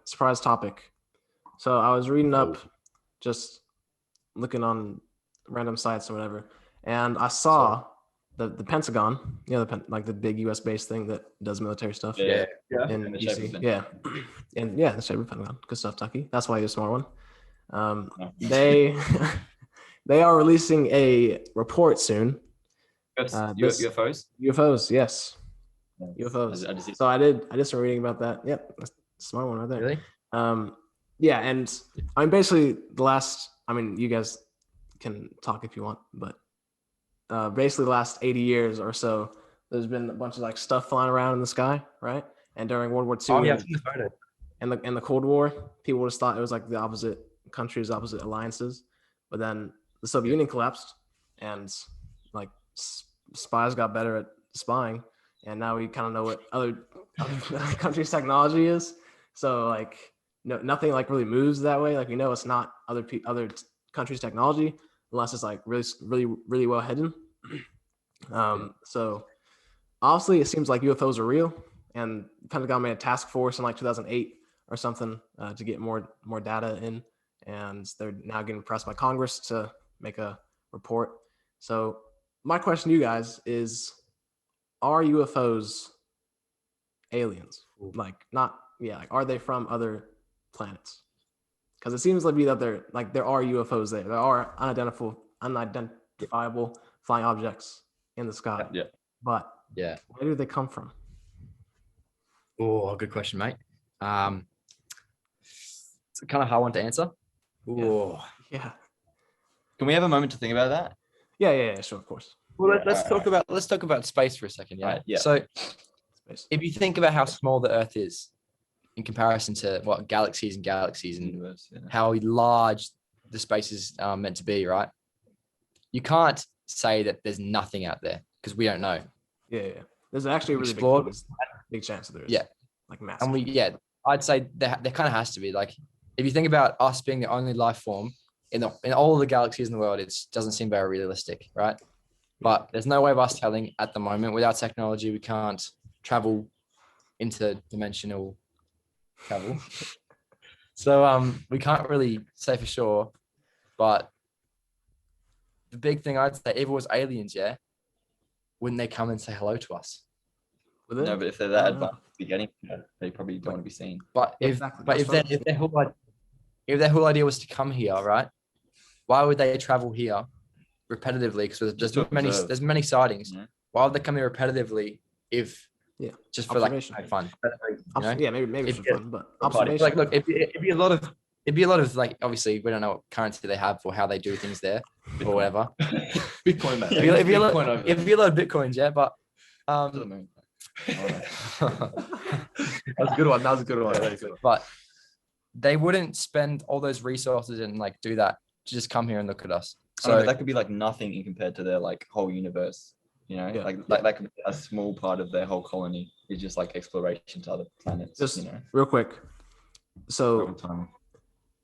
surprise topic. So I was reading up, just looking on random sites or whatever, and I saw the Pentagon, like the big U.S. base thing that does military stuff. Yeah. In In the DC. shape of Yeah, and yeah, the shape of Pentagon. Good stuff, Tucky. That's why you're a smart one. No. They they are releasing a report soon. UFOs. UFOs, yes, Yes. UFOs. So I did some reading about that. Yep, that's a smart one right there. Really? Yeah, and I mean basically the last. I mean, you guys can talk if you want, but basically the last 80 years or so, there's been a bunch of like stuff flying around in the sky, right? And during World War II, Oh, yeah, I've seen the photo. and the Cold War, people just thought it was like the opposite countries, opposite alliances. But then the Soviet Union collapsed, and like spies got better at spying, and now we kind of know what other countries' technology is. So like, no, nothing like really moves that way. Like we know it's not other countries' technology unless it's like really well hidden. So obviously, it seems like UFOs are real, and Pentagon made a task force in like 2008 or something to get more data in, and they're now getting pressed by Congress to make a report. So my question to you guys is: are UFOs aliens? Like not like are they from other planets? Because it seems like there are UFOs there. There are unidentifiable flying objects in the sky. Yeah. But Yeah. where do they come from? Oh, good question, mate. It's kind of hard one to answer. Oh, Yeah. Can we have a moment to think about that? Yeah, sure, of course. well, let's talk about space for a second. Yeah. Right, yeah. So Space. if you think about how small the Earth is in comparison to what galaxies and Universe, yeah. how large the space is meant to be, right? You can't say that there's nothing out there because we don't know. Yeah. There's actually a really Explored. big chance that there is. Yeah. Like massive. And I'd say there kind of has to be. Like, if you think about us being the only life form in all the galaxies in the world, it doesn't seem very realistic, right? But there's no way of us telling at the moment. Without technology, we can't travel interdimensional travel. So we can't really say for sure. But the big thing I'd say, if it was aliens, yeah, wouldn't they come and say hello to us? No, but if they're that advanced at the beginning, they probably don't want to be seen. But if their whole idea was to come here, right? Why would they travel here repetitively? Because there's many sightings. Yeah. Why would they come here repetitively if just for like fun? You know? Yeah, maybe for fun, but observation. Like, look, it'd be a lot of like, obviously we don't know what currency they have or how they do things there or whatever. Bitcoin, man. It'd be a lot of bitcoins, yeah. But That was a good one. But they wouldn't spend all those resources and like do that to just come here and look at us. So that could be like nothing in compared to their like whole universe. You know, like that could be a small part of their whole colony is just like exploration to other planets. Just real quick. So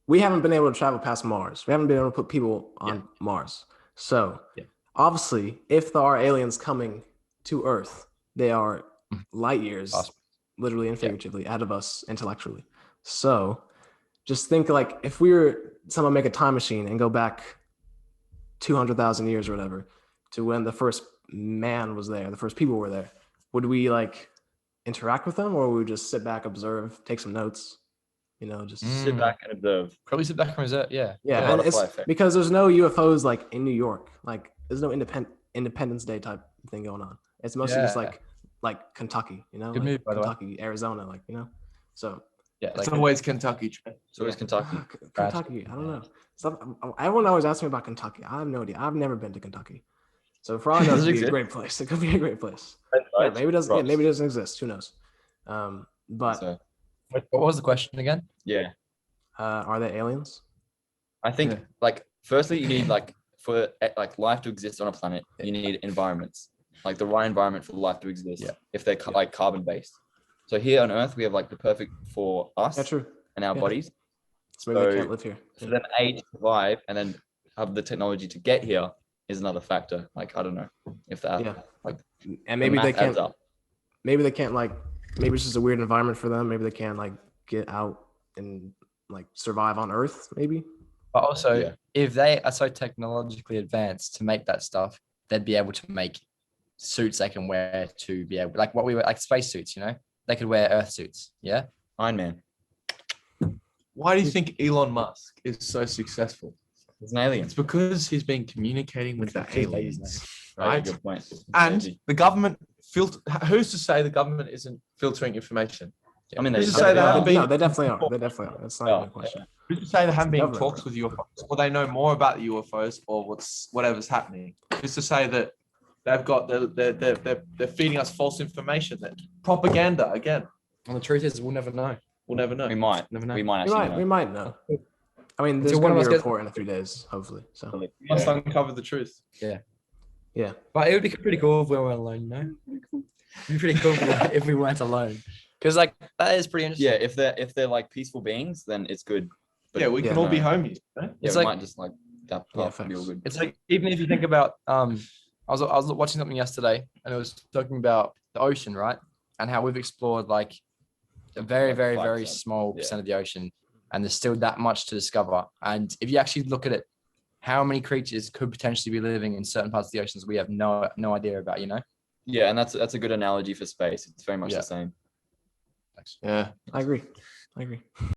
we haven't been able to travel past Mars. We haven't been able to put people on Mars. So obviously, if there are aliens coming to Earth, they are light years, literally and figuratively, ahead of us intellectually. So just think like if we were someone make a time machine and go back 200,000 years or whatever to when the first man was there, the first people were there, would we like interact with them, or would we just sit back, observe, take some notes? Just sit back and observe. Probably sit back and observe. Yeah. Yeah, and it's because there's no UFOs like in New York. Like there's no Independence Day type thing going on. It's mostly just like Kentucky, Good like move, by the way. Kentucky, Arizona, So Yeah, It's always Kentucky. It's always Kentucky. Kentucky, I don't know. Everyone always asks me about Kentucky. I have no idea. I've never been to Kentucky. So for all I know, it could be a great place. It could be a great place. Yeah, maybe it doesn't. Yeah, maybe it doesn't exist. Who knows? But what was the question again? Yeah. Are they aliens? I think like firstly you need like for like life to exist on a planet, you need environments, like the right environment for life to exist. Yeah. If they're like carbon based. So here on Earth we have like the perfect for us and our bodies. So maybe they can't live here. For them to survive and then have the technology to get here is another factor. Like I don't know if that like and maybe they can't. Maybe they can't like. Maybe it's just a weird environment for them. Maybe they can't like get out and like survive on Earth, maybe. But also, Yeah. if they are so technologically advanced to make that stuff, they'd be able to make suits they can wear to be able, like what we were, like spacesuits, you know, they could wear Earth suits. Yeah. Iron Man. Why do you think Elon Musk is so successful? He's an alien. It's because he's been communicating with the aliens, right? Good point. And the government who's to say the government isn't filtering information? I mean, Who's to say they haven't been? No, they definitely are. They definitely are. That's not even a question. Who's to say they haven't been in Government. talks with UFOs, or they know more about the UFOs, or whatever's happening? Who's to say that they've got they're feeding us false information, that propaganda again? And the truth is, we'll never know. We'll never know. We might. Never know. We might We actually might, know. we might know. I mean, there's Until one going of to be a us gets- report in a few days, hopefully. So, We must uncover the truth. yeah. But it would be pretty cool if we weren't alone, you know? It'd be pretty cool if we weren't alone. Because like that is pretty interesting. Yeah, if they're like peaceful beings, then it's good. But Yeah, we can all be homies. Right? yeah, It's we like- might just like that Yeah, part be all facts. good. It's like, even if you think about, I was watching something yesterday and it was talking about the ocean, right? And how we've explored like a very, Like very, 5%. very small Yeah. percent of the ocean. And there's still that much to discover. And if you actually look at it, how many creatures could potentially be living in certain parts of the oceans we have no idea about, you know? Yeah, and that's a good analogy for space. It's very much Yeah. the same. Yeah. I agree.